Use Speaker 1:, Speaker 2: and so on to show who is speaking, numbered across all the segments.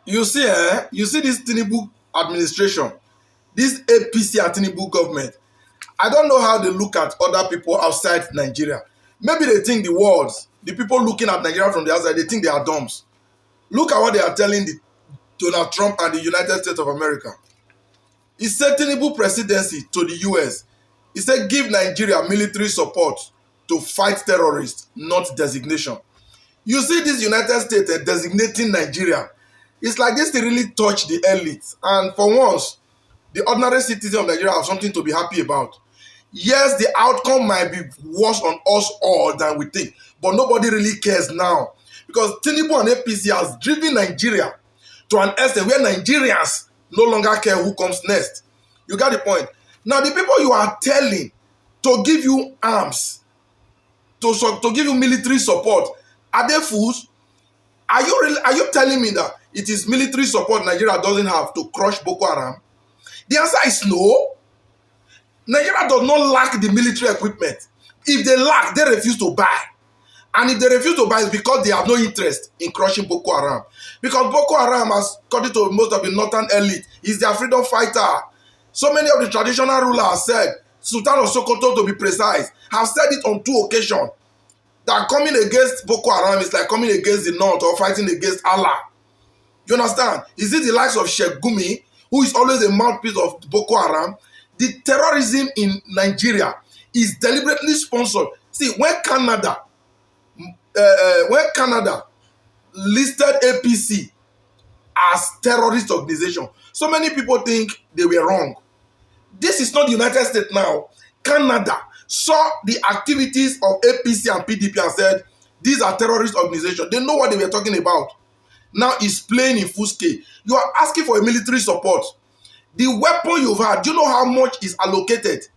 Speaker 1: You see this Tinubu administration, this APC and Tinubu government. I don't know how they look at other people outside Nigeria. Maybe they think the people looking at Nigeria from the outside, they think they are dumbs. Look at what they are telling Donald Trump and the United States of America. He said Tinubu presidency to the US. He said give Nigeria military support to fight terrorists, not designation. You see this United States designating Nigeria. It's like this, they really touch the elite. And for once, the ordinary citizen of Nigeria have something to be happy about. Yes, the outcome might be worse on us all than we think, but nobody really cares now. Because Tinubu and APC has driven Nigeria to an extent where Nigerians no longer care who comes next. You got the point. Now, the people you are telling to give you arms, to give you military support, are they fools? Are you telling me that it is military support Nigeria doesn't have to crush Boko Haram? The answer is no. Nigeria does not lack the military equipment. If they lack, they refuse to buy. And if they refuse to buy, it's because they have no interest in crushing Boko Haram. Because Boko Haram, as according to most of the northern elite, is their freedom fighter. So many of the traditional rulers said, Sultan of Sokoto to be precise, have said it on 2 occasions, that coming against Boko Haram is like coming against the North or fighting against Allah. You understand? Is it the likes of Sheikh Gumi, who is always a mouthpiece of Boko Haram? The terrorism in Nigeria is deliberately sponsored. See, when Canada listed APC as terrorist organization, so many people think they were wrong. This is not the United States now. Canada saw the activities of APC and PDP and said, these are terrorist organizations. They know what they were talking about. Now it's playing in full scale. You are asking for a military support. The weapon you've had, do you know how much is allocated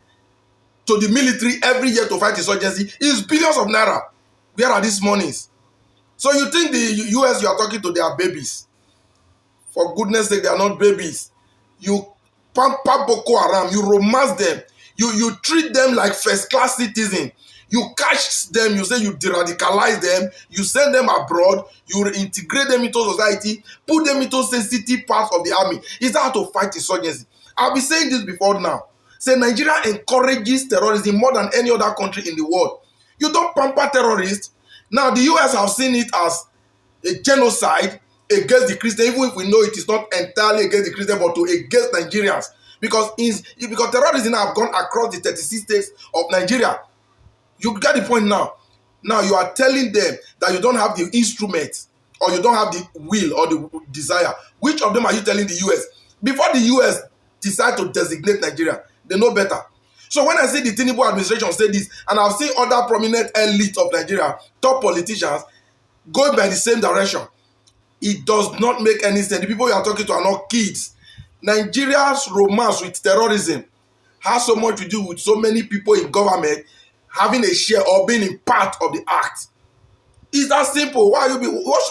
Speaker 1: to the military every year to fight insurgency? It's billions of naira. Where are these monies? So you think the US you are talking to, they are babies? For goodness sake, they are not babies. You pamper Boko Haram, you romance them, you treat them like first-class citizens. You catch them, you say you de-radicalize them, you send them abroad, you integrate them into society, put them into sensitive parts of the army. Is that how to fight insurgency? I've been saying this before now. Say Nigeria encourages terrorism more than any other country in the world. You don't pamper terrorists. Now the US have seen it as a genocide against the Christians, even if we know it is not entirely against the Christians, but against Nigerians. Because terrorism have gone across the 36 states of Nigeria. You get the point now. Now you are telling them that you don't have the instrument, or you don't have the will or the desire. Which of them are you telling the US? Before the US decide to designate Nigeria, they know better. So when I see the Tinubu administration say this, and I've seen other prominent elites of Nigeria, top politicians, going by the same direction, it does not make any sense. The people you are talking to are not kids. Nigeria's romance with terrorism has so much to do with so many people in government having a share or being in part of the act. It's that simple.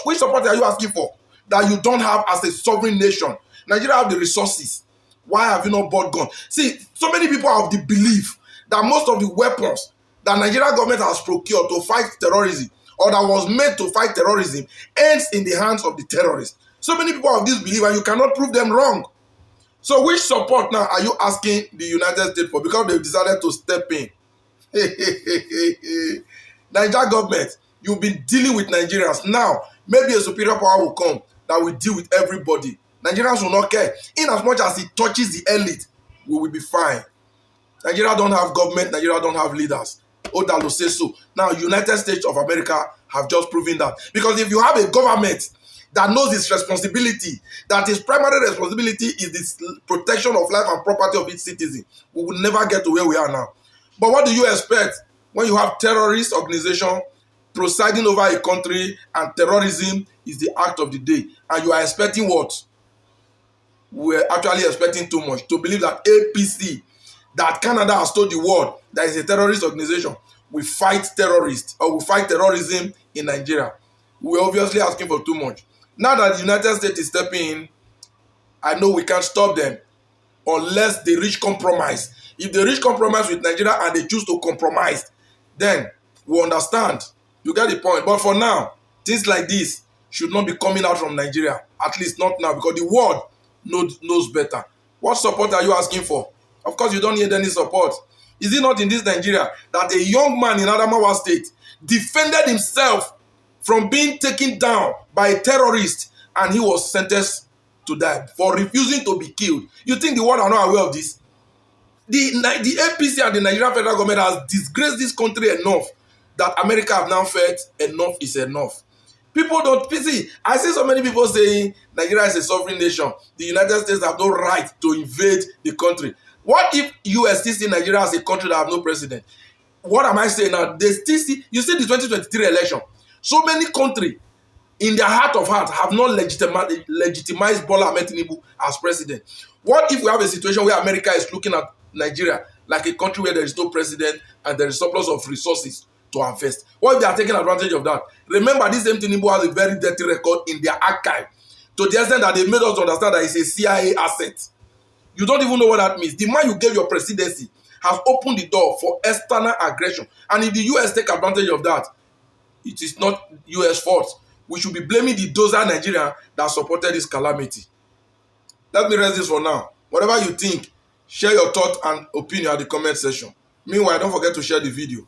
Speaker 1: Which support are you asking for that you don't have as a sovereign nation? Nigeria have the resources. Why have you not bought guns? See, so many people have the belief that most of the weapons that Nigeria government has procured to fight terrorism, or that was made to fight terrorism, ends in the hands of the terrorists. So many people have this belief, and you cannot prove them wrong. So which support now are you asking the United States for? Because they've decided to step in. Nigeria government, you've been dealing with Nigerians. Now, maybe a superior power will come that will deal with everybody. Nigerians will not care. In as much as it touches the elite, we will be fine. Nigeria don't have government. Nigeria don't have leaders. Odalo says so. Now, United States of America have just proven that. Because if you have a government that knows its responsibility, that its primary responsibility is the protection of life and property of its citizens, we will never get to where we are now. But what do you expect when you have terrorist organization presiding over a country and terrorism is the act of the day? And you are expecting what? We're actually expecting too much to believe that APC, that Canada has told the world that is a terrorist organization, will fight terrorists or will fight terrorism in Nigeria. We're obviously asking for too much. Now that the United States is stepping in, I know we can't stop them unless they reach compromise. If they reach compromise with Nigeria and they choose to compromise, then we understand. You get the point. But for now, things like this should not be coming out from Nigeria. At least not now, because the world knows better. What support are you asking for? Of course, you don't need any support. Is it not in this Nigeria that a young man in Adamawa State defended himself from being taken down by a terrorist, and he was sentenced to die for refusing to be killed? You think the world are not aware of this? The APC and the Nigerian federal government has disgraced this country enough that America have now felt enough is enough. People don't see. I see so many people saying Nigeria is a sovereign nation. The United States have no right to invade the country. What if US still see Nigeria as a country that have no president? What am I saying now? They still see. You see the 2023 election. So many countries, in their heart of heart, have not legitimized Bola Ahmed Tinubu as president. What if we have a situation where America is looking at Nigeria like a country where there is no president and there is surplus of resources to invest? What if they are taking advantage of that? Remember, this same Tinubu has a very dirty record in their archive, to the extent that they made us understand that it's a CIA asset. You don't even know what that means. The man you gave your presidency has opened the door for external aggression. And if the US take advantage of that, it is not US fault. We should be blaming the dozer Nigeria that supported this calamity. Let me rest this for now. Whatever you think, share your thought and opinion at the comment section. Meanwhile, don't forget to share the video.